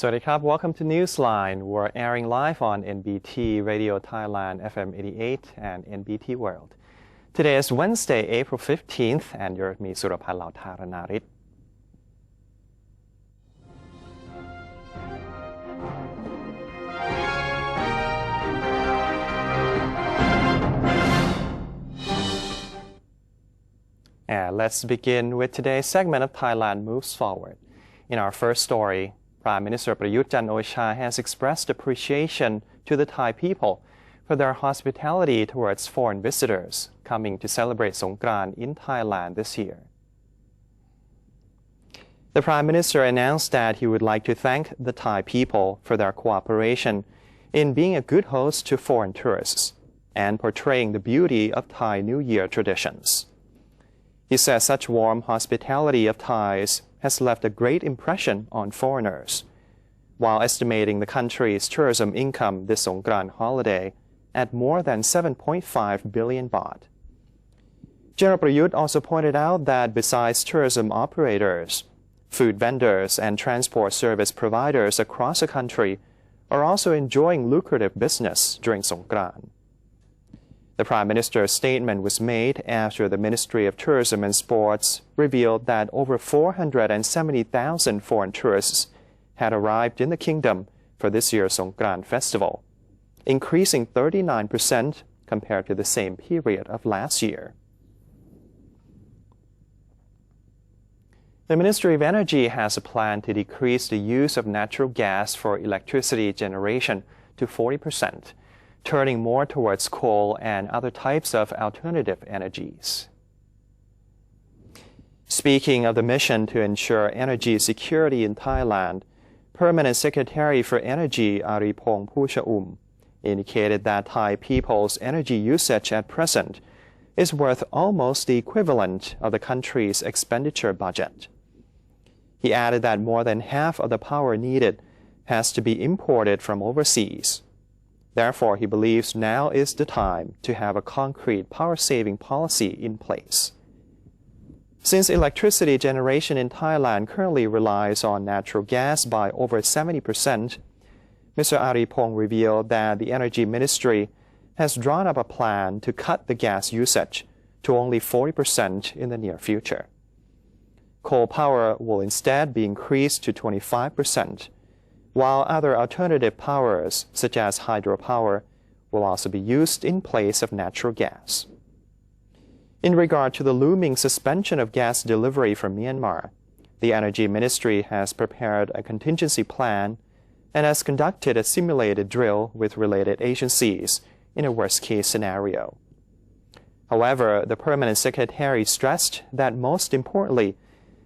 สวัสดีครับ Welcome to Newsline. We're airing live on NBT Radio Thailand FM 88 and NBT World. Today is Wednesday, April 15th, and you're with me, Surapan Lautharanarit. And let's begin with today's segment of Thailand Moves Forward. In our first story, Prime Minister Prayut Chan-o-cha has expressed appreciation to the Thai people for their hospitality towards foreign visitors coming to celebrate Songkran in Thailand this year. The Prime Minister announced that he would like to thank the Thai people for their cooperation in being a good host to foreign tourists and portraying the beauty of Thai New Year traditions. He says such warm hospitality of Thais has left a great impression on foreigners, while estimating the country's tourism income this Songkran holiday at more than 7.5 billion baht. General Prayut also pointed out that besides tourism operators, food vendors and transport service providers across the country are also enjoying lucrative business during Songkran. The Prime Minister's statement was made after the Ministry of Tourism and Sports revealed that over 470,000 foreign tourists had arrived in the kingdom for this year's Songkran festival, increasing 39% compared to the same period of last year. The Ministry of Energy has a plan to decrease the use of natural gas for electricity generation to 40%. Turning more towards coal and other types of alternative energies. Speaking of the mission to ensure energy security in Thailand, Permanent Secretary for Energy Aripong Puchaum indicated that Thai people's energy usage at present is worth almost the equivalent of the country's expenditure budget. He added that more than half of the power needed has to be imported from overseas. Therefore, he believes now is the time to have a concrete power-saving policy in place. Since electricity generation in Thailand currently relies on natural gas by over 70%, Mr. Aripong revealed that the Energy Ministry has drawn up a plan to cut the gas usage to only 40% in the near future. Coal power will instead be increased to 25%, while other alternative powers, such as hydropower, will also be used in place of natural gas. In regard to the looming suspension of gas delivery from Myanmar, the Energy Ministry has prepared a contingency plan and has conducted a simulated drill with related agencies in a worst-case scenario. However, the Permanent Secretary stressed that most importantly,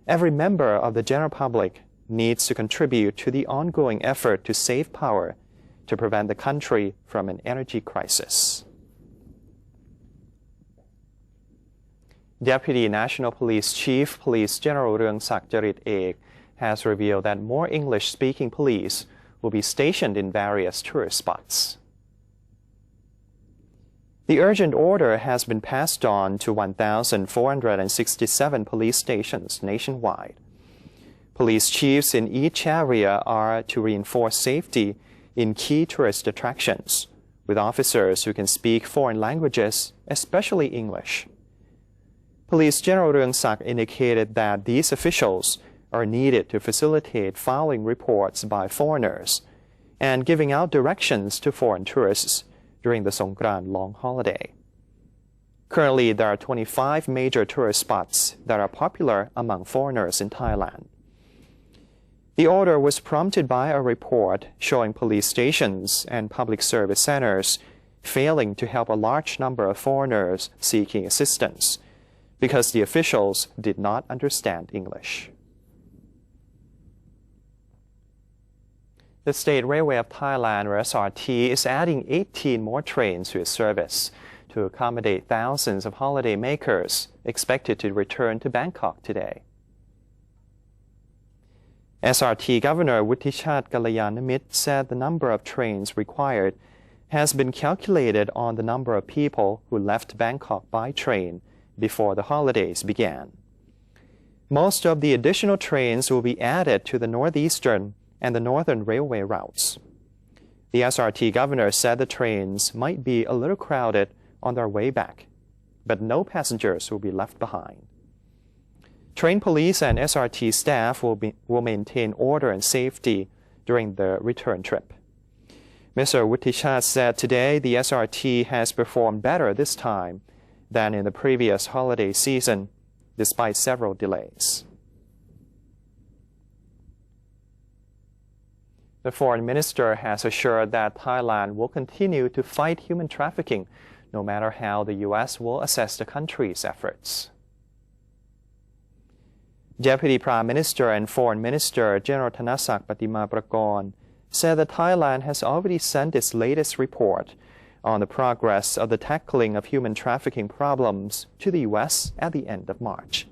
every member of the general public needs to contribute to the ongoing effort to save power to prevent the country from an energy crisis. Deputy National Police Chief Police General Reungsak Jarit Ek has revealed that more English-speaking police will be stationed in various tourist spots. The urgent order has been passed on to 1,467 police stations nationwide. Police chiefs in each area are to reinforce safety in key tourist attractions, with officers who can speak foreign languages, especially English. Police General Reungsak indicated that these officials are needed to facilitate filing reports by foreigners and giving out directions to foreign tourists during the Songkran long holiday. Currently, there are 25 major tourist spots that are popular among foreigners in Thailand. The order was prompted by a report showing police stations and public service centers failing to help a large number of foreigners seeking assistance because the officials did not understand English. The State Railway of Thailand, or SRT, is adding 18 more trains to its service to accommodate thousands of holiday makers expected to return to Bangkok today. SRT Governor Wutichat Kalayanamit said the number of trains required has been calculated on the number of people who left Bangkok by train before the holidays began. Most of the additional trains will be added to the northeastern and the Northern Railway routes. The SRT governor said the trains might be a little crowded on their way back, but no passengers will be left behind. Train police and SRT staff will maintain order and safety during the return trip. Mr. Wuttichat said today the SRT has performed better this time than in the previous holiday season, despite several delays. The foreign minister has assured that Thailand will continue to fight human trafficking no matter how the U.S. will assess the country's efforts. Deputy Prime Minister and Foreign Minister General Thanasak Patimaprakon said that Thailand has already sent its latest report on the progress of the tackling of human trafficking problems to the U.S. at the end of March.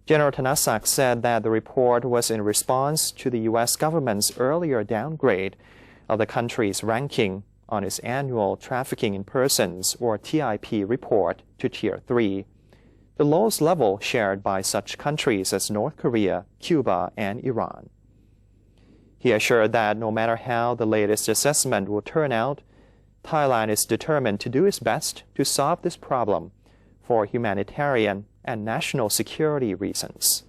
General Thanasak said that the report was in response to the U.S. government's earlier downgrade of the country's ranking on its annual Trafficking in Persons, or TIP, report to Tier 3, the lowest level shared by such countries as North Korea, Cuba, and Iran. He assured that no matter how the latest assessment will turn out, Thailand is determined to do its best to solve this problem for humanitarian and national security reasons.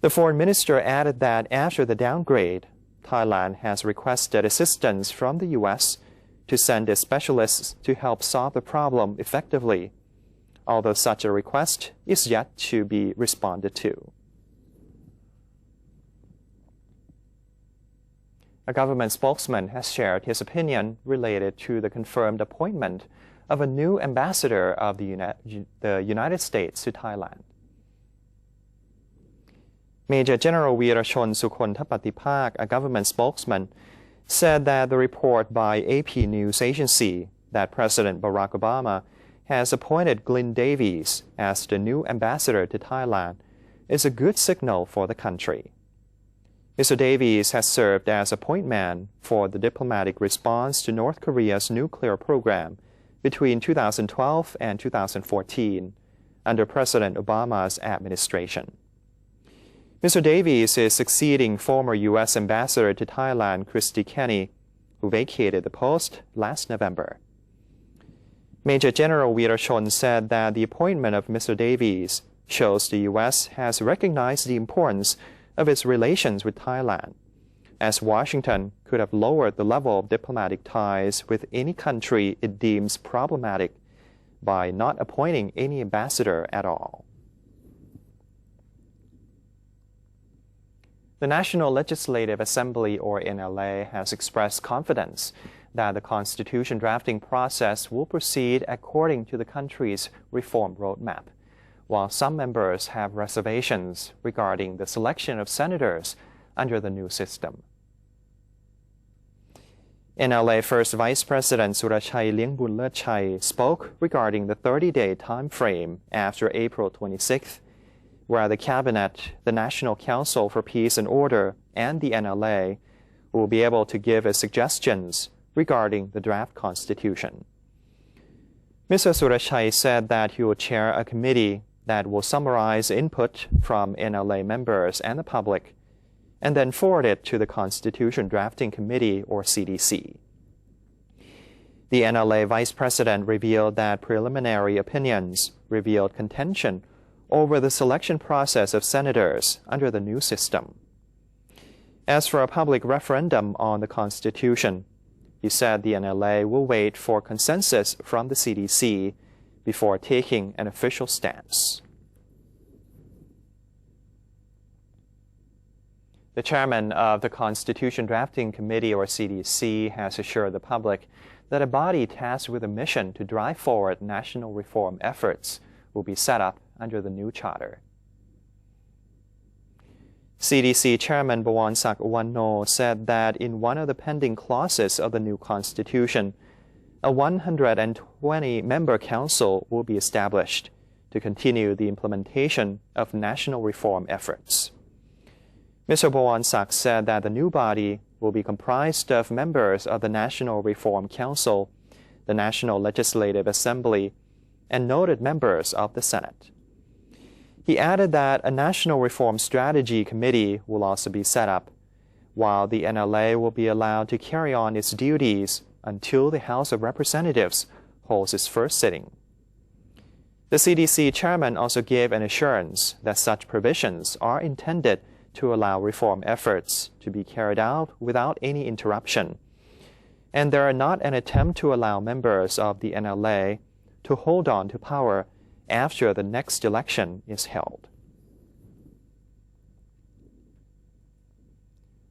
The foreign minister added that after the downgrade, Thailand has requested assistance from the U.S. to send its specialists to help solve the problem effectively, although such a request is yet to be responded to. A government spokesman has shared his opinion related to the confirmed appointment of a new ambassador of the United States to Thailand. Major General Weerachon Sukhontapatipak, a government spokesman, said that the report by AP News Agency that President Barack Obama has appointed Glyn Davies as the new ambassador to Thailand is a good signal for the country. Mr. Davies has served as a point man for the diplomatic response to North Korea's nuclear program between 2012 and 2014 under President Obama's administration. Mr. Davies is succeeding former U.S. Ambassador to Thailand, Christy Kenny, who vacated the post last November. Major General Weerachon said that the appointment of Mr. Davies shows the U.S. has recognized the importance of its relations with Thailand, as Washington could have lowered the level of diplomatic ties with any country it deems problematic by not appointing any ambassador at all. The National Legislative Assembly, or NLA, has expressed confidence that the constitution drafting process will proceed according to the country's reform roadmap, while some members have reservations regarding the selection of senators under the new system. NLA First Vice President Surachai Liengbunlerchai spoke regarding the 30-day time frame after April 26th, where the Cabinet, the National Council for Peace and Order, and the NLA will be able to give its suggestions regarding the draft constitution. Mr. Surachai said that he will chair a committee that will summarize input from NLA members and the public, and then forward it to the Constitution Drafting Committee, or CDC. The NLA Vice President revealed that preliminary opinions revealed contention over the selection process of senators under the new system. As for a public referendum on the Constitution, he said the NLA will wait for consensus from the CDC before taking an official stance. The chairman of the Constitution Drafting Committee, or CDC, has assured the public that a body tasked with a mission to drive forward national reform efforts will be set up under the new charter. CDC Chairman Bawansak Uwano said that in one of the pending clauses of the new constitution, a 120-member council will be established to continue the implementation of national reform efforts. Mr. Bawansak said that the new body will be comprised of members of the National Reform Council, the National Legislative Assembly, and noted members of the Senate. He added that a National Reform Strategy Committee will also be set up while the NLA will be allowed to carry on its duties until the House of Representatives holds its first sitting. The CDC chairman also gave an assurance that such provisions are intended to allow reform efforts to be carried out without any interruption, and they are not an attempt to allow members of the NLA to hold on to power after the next election is held.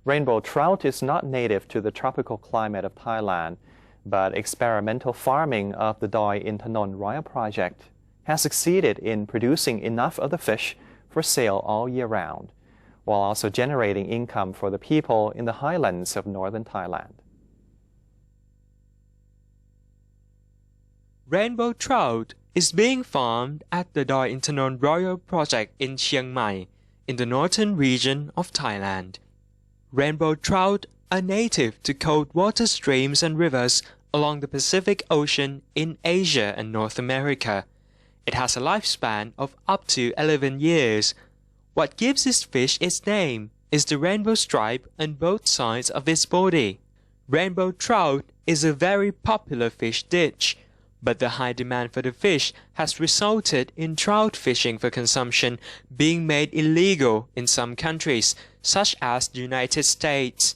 Rainbow trout is not native to the tropical climate of Thailand, but experimental farming of the Doi Intanon Royal Project has succeeded in producing enough of the fish for sale all year round, while also generating income for the people in the highlands of northern Thailand. Rainbow trout is being farmed at the Doi Intanon Royal Project in Chiang Mai, in the northern region of Thailand. Rainbow trout are native to cold water streams and rivers along the Pacific Ocean in Asia and North America. It has a lifespan of up to 11 years. What gives this fish its name is the rainbow stripe on both sides of its body. Rainbow trout is a very popular fish dish, but the high demand for the fish has resulted in trout fishing for consumption being made illegal in some countries, such as the United States.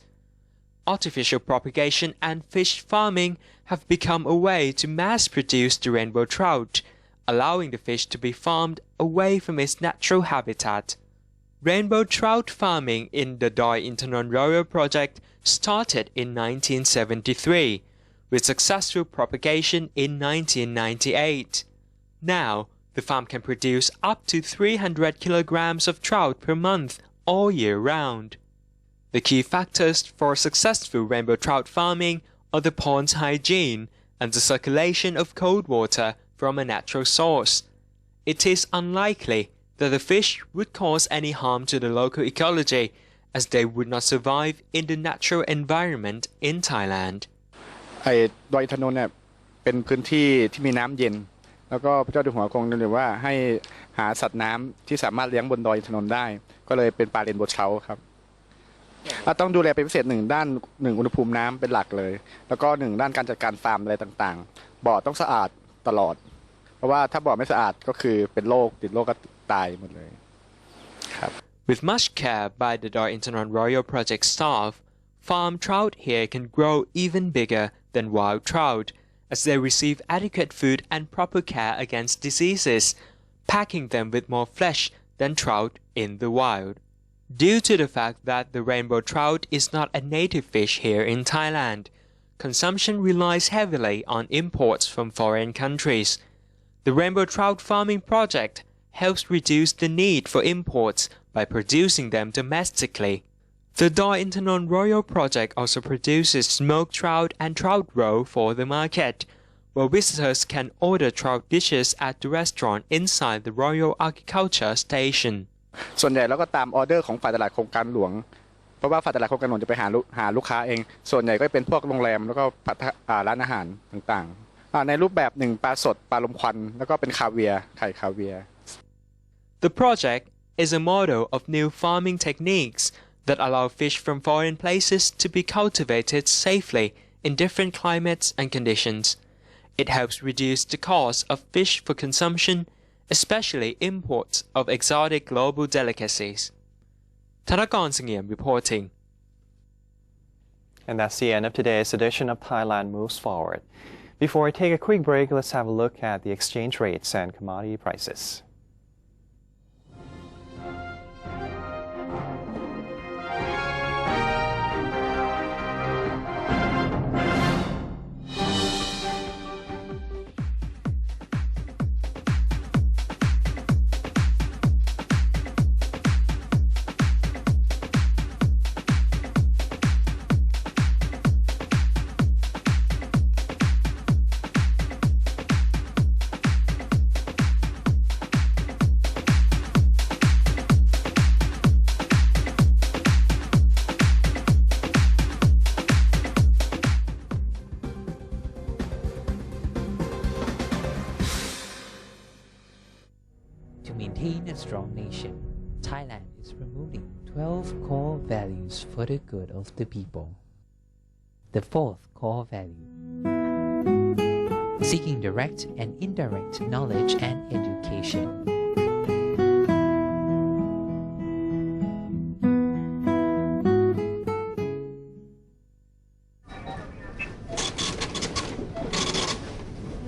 Artificial propagation and fish farming have become a way to mass-produce the rainbow trout, allowing the fish to be farmed away from its natural habitat. Rainbow trout farming in the Doi Intanon Royal Project started in 1973, with successful propagation in 1998. Now, the farm can produce up to 300 kilograms of trout per month all year round. The key factors for successful rainbow trout farming are the pond's hygiene and the circulation of cold water from a natural source. It is unlikely that the fish would cause any harm to the local ecology, as they would not survive in the natural environment in Thailand. ดอยอินทนนท์เนี่ยเป็นพื้นที่ที่มีน้ำเย็นแล้วก็พระเจ้าอยู่หัวคงดำริว่าให้หาสัตว์น้ำที่สามารถเลี้ยงบนดอยอินทนนท์ได้ก็เลยเป็นปลาเรนโบว์เทราครับต้องดูแลเป็นพิเศษ1ด้าน1อุณหภูมิน้ำเป็นหลักเลยแล้วก็1ด้านการจัดการฟาร์มอะไรต่างๆบ่อต้องสะอาดตลอดเพราะว่าถ้าบ่อไม่สะอาดก็คือเป็นโรคติดโรคก็ตายหมดเลยครับ With much care by the Doi Intanon Royal Project staff, farm trout here can grow even bigger than wild trout, as they receive adequate food and proper care against diseases, packing them with more flesh than trout in the wild. Due to the fact that the rainbow trout is not a native fish here in Thailand, consumption relies heavily on imports from foreign countries. The rainbow trout farming project helps reduce the need for imports by producing them domestically. The Doi Intanon Royal Project also produces smoked trout and trout roe for the market, where visitors can order trout dishes at the restaurant inside the Royal Agriculture Station. ส่วนใหญ่แล้วก็ตามออเดอร์ของฝ่ายตลาดโครงการหลวงเพราะว่าฝ่ายตลาดโครงการหลวงจะไปหาลูกค้าเองส่วนใหญ่ก็เป็นพวกโรงแรมแล้วก็ร้านอาหารต่างๆในรูปแบบ1ปลาสดปลาลมควันแล้วก็เป็นคาเวียร์ไข่คาเวียร์ The project is a model of new farming techniques that allow fish from foreign places to be cultivated safely in different climates and conditions. It helps reduce the cost of fish for consumption, especially imports of exotic global delicacies. Thanakorn Sangyeom reporting. And that's the end of today's edition of Thailand Moves Forward. Before we take a quick break, let's have a look at the exchange rates and commodity prices. To maintain a strong nation, Thailand is promoting 12 core values for the good of the people. The fourth core value: seeking direct and indirect knowledge and education.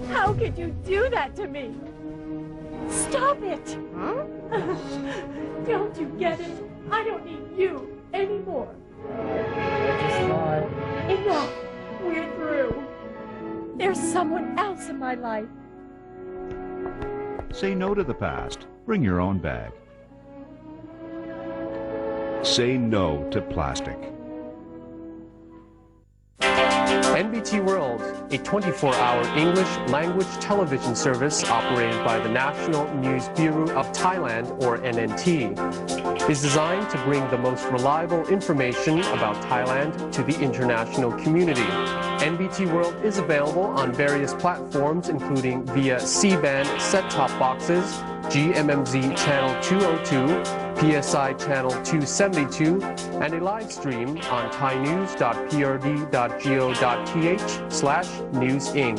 How could you do that to me? Stop it! Huh? Don't you get it? I don't need you anymore. Enough! We're through. There's someone else in my life. Say no to the past. Bring your own bag. Say no to plastic. NBT World, a 24-hour English language television service operated by the National News Bureau of Thailand, or NNT, is designed to bring the most reliable information about Thailand to the international community. NBT World is available on various platforms, including via C-band set-top boxes, GMMZ Channel 202, PSI Channel 272, and a live stream on thainews.prd.go.th/newsing.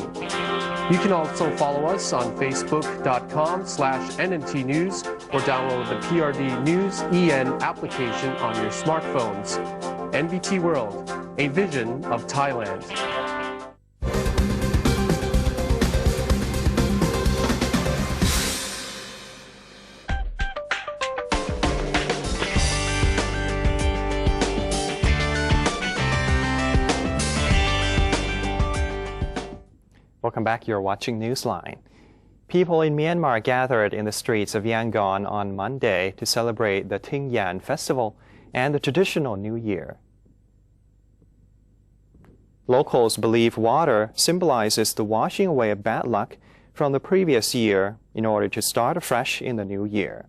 You can also follow us on facebook.com/NNT News or download the PRD News EN application on your smartphones. NBT World, a vision of Thailand. Welcome back. You're watching Newsline. People in Myanmar gathered in the streets of Yangon on Monday to celebrate the Ting Yan Festival and the traditional New Year. Locals believe water symbolizes the washing away of bad luck from the previous year in order to start afresh in the new year.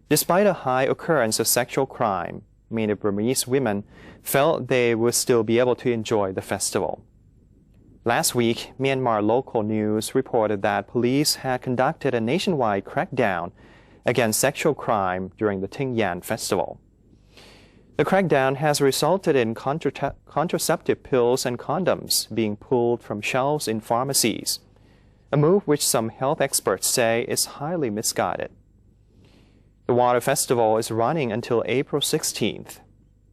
Despite a high occurrence of sexual crime, many Burmese women felt they would still be able to enjoy the festival. Last week, Myanmar local news reported that police had conducted a nationwide crackdown against sexual crime during the Ting Yan Festival. The crackdown has resulted in contraceptive pills and condoms being pulled from shelves in pharmacies, a move which some health experts say is highly misguided. The Water Festival is running until April 16th.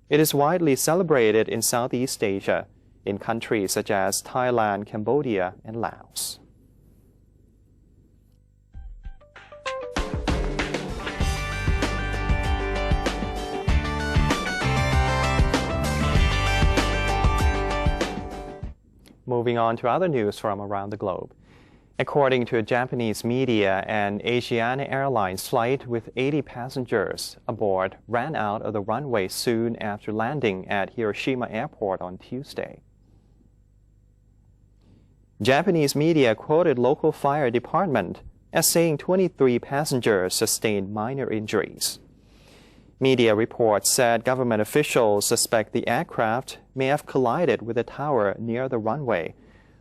It is widely celebrated in Southeast Asia, in countries such as Thailand, Cambodia, and Laos. Moving on to other news from around the globe. According to Japanese media, an Asiana Airlines flight with 80 passengers aboard ran out of the runway soon after landing at Hiroshima Airport on Tuesday. Japanese media quoted local fire department as saying 23 passengers sustained minor injuries. Media reports said government officials suspect the aircraft may have collided with a tower near the runway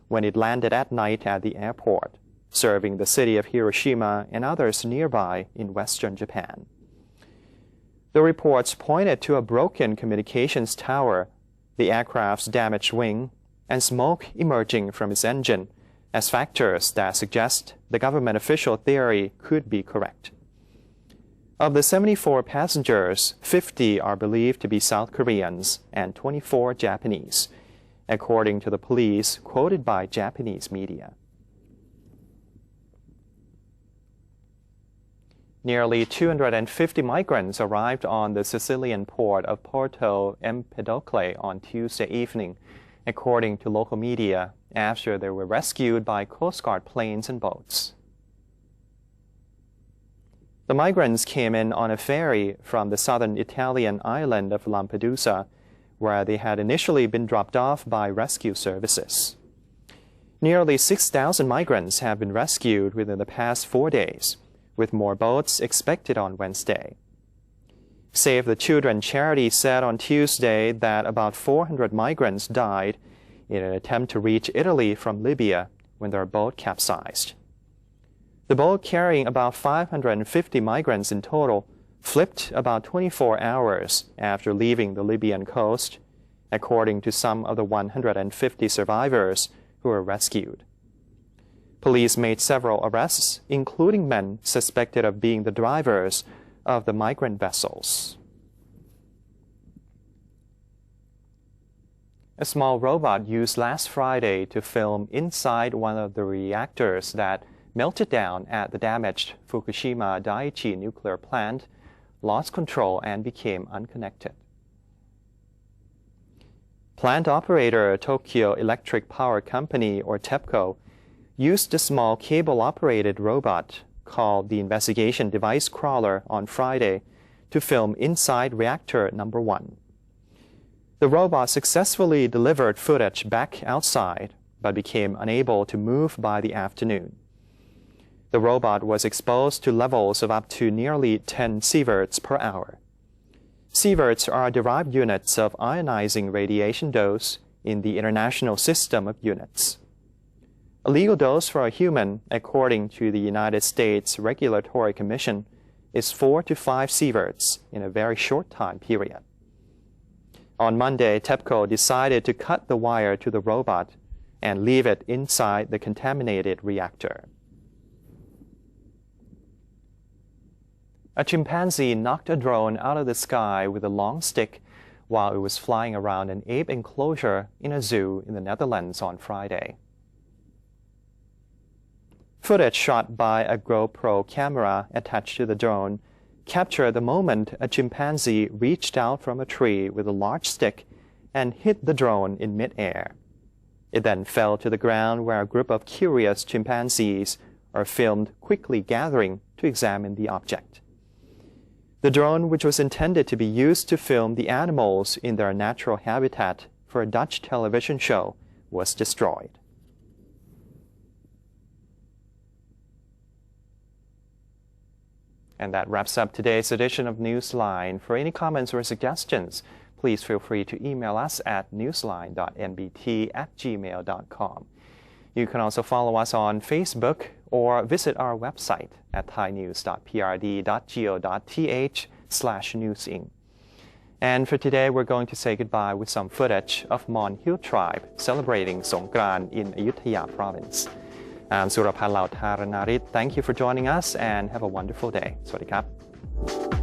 when it landed at night at the airport, serving the city of Hiroshima and others nearby in western Japan. The reports pointed to a broken communications tower, the aircraft's damaged wing, and smoke emerging from its engine as factors that suggest the government official theory could be correct. Of the 74 passengers, 50 are believed to be South Koreans and 24 Japanese, according to the police quoted by Japanese media. Nearly 250 migrants arrived on the Sicilian port of Porto Empedocle on Tuesday evening, according to local media, after they were rescued by Coast Guard planes and boats. The migrants came in on a ferry from the southern Italian island of Lampedusa, where they had initially been dropped off by rescue services. Nearly 6,000 migrants have been rescued within the past 4 days, with more boats expected on Wednesday. Save the Children charity said on Tuesday that about 400 migrants died in an attempt to reach Italy from Libya when their boat capsized. The boat carrying about 550 migrants in total flipped about 24 hours after leaving the Libyan coast, according to some of the 150 survivors who were rescued. Police made several arrests, including men suspected of being the drivers of the migrant vessels. A small robot used last Friday to film inside one of the reactors that melted down at the damaged Fukushima Daiichi nuclear plant lost control and became unconnected. Plant operator Tokyo Electric Power Company, or TEPCO, used a small cable-operated robot called the Investigation Device Crawler on Friday to film inside reactor number 1. The robot successfully delivered footage back outside, but became unable to move by the afternoon. The robot was exposed to levels of up to nearly 10 sieverts per hour. Sieverts are derived units of ionizing radiation dose in the International System of Units. A legal dose for a human, according to the United States Regulatory Commission, is 4 to 5 sieverts in a very short time period. On Monday, TEPCO decided to cut the wire to the robot and leave it inside the contaminated reactor. A chimpanzee knocked a drone out of the sky with a long stick while it was flying around an ape enclosure in a zoo in the Netherlands on Friday. Footage shot by a GoPro camera attached to the drone captured the moment a chimpanzee reached out from a tree with a large stick and hit the drone in mid-air. It then fell to the ground where a group of curious chimpanzees are filmed quickly gathering to examine the object. The drone, which was intended to be used to film the animals in their natural habitat for a Dutch television show, was destroyed. And that wraps up today's edition of Newsline. For any comments or suggestions, please feel free to email us at newsline.nbt@gmail.com. You can also follow us on Facebook or visit our website at thainews.prd.go.th/newsing. And for today, we're going to say goodbye with some footage of Mon Hill tribe celebrating Songkran in Ayutthaya province. I'm Surapan Lautararit. Thank you for joining us and have a wonderful day. สวัสดีครับ